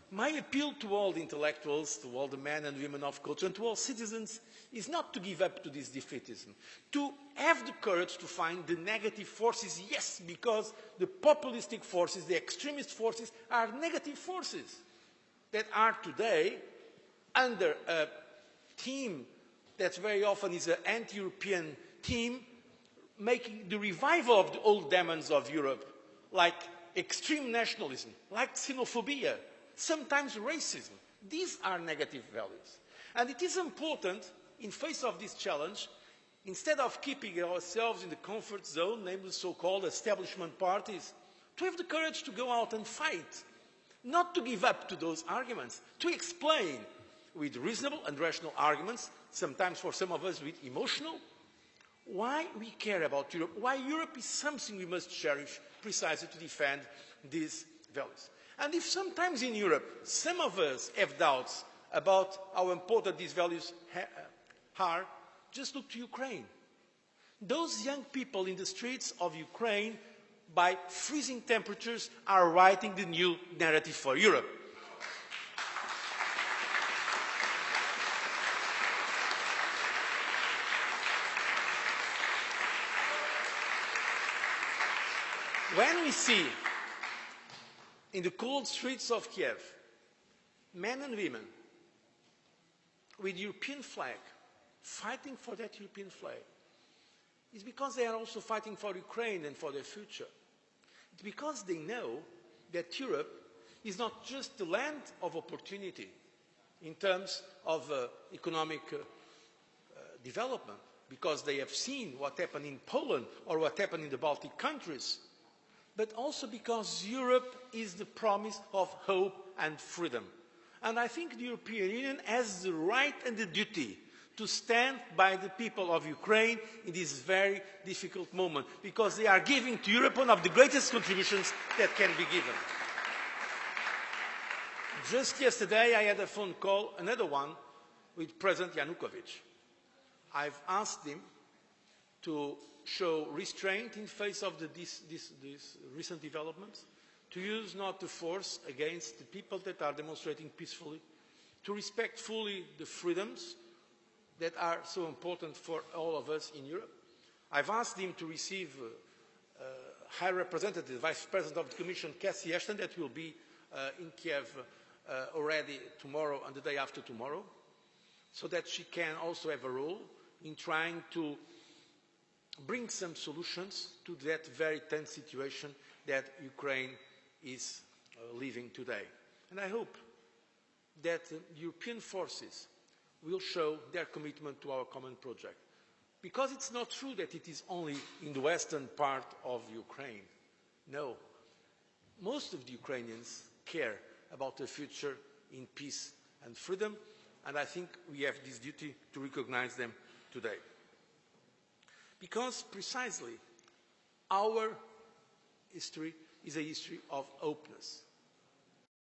My appeal to all the intellectuals, to all the men and women of culture, and to all citizens is not to give up to this defeatism, to have the courage to find the negative forces, yes, because the populistic forces, the extremist forces, are negative forces that are today under a team that very often is an anti-European team, making the revival of the old demons of Europe, like extreme nationalism, like xenophobia, sometimes racism. These are negative values. And it is important, in face of this challenge, instead of keeping ourselves in the comfort zone, namely so-called establishment parties, to have the courage to go out and fight, not to give up to those arguments, to explain with reasonable and rational arguments, sometimes for some of us with emotional, why we care about Europe, why Europe is something we must cherish precisely to defend these values. And if sometimes in Europe some of us have doubts about how important these values are, just look to Ukraine. Those young people in the streets of Ukraine, by freezing temperatures, are writing the new narrative for Europe. When we see in the cold streets of Kiev men and women with the European flag, fighting for that European flag, it's because they are also fighting for Ukraine and for their future. It's because they know that Europe is not just the land of opportunity in terms of economic development, because they have seen what happened in Poland or what happened in the Baltic countries, but also because Europe is the promise of hope and freedom. And I think the European Union has the right and the duty to stand by the people of Ukraine in this very difficult moment, because they are giving to Europe one of the greatest contributions that can be given. Just yesterday I had a phone call, another one, with President Yanukovych. I've asked him to show restraint in face of these recent developments, to use not the force against the people that are demonstrating peacefully, to respect fully the freedoms that are so important for all of us in Europe. I've asked him to receive High Representative, Vice President of the Commission, Cathy Ashton, that will be in Kiev already tomorrow and the day after tomorrow, so that she can also have a role in trying to bring some solutions to that very tense situation that Ukraine is living today. And I hope that European forces will show their commitment to our common project. Because it's not true that it is only in the western part of Ukraine. No. Most of the Ukrainians care about the future in peace and freedom, and I think we have this duty to recognize them today. Because precisely our history is a history of openness.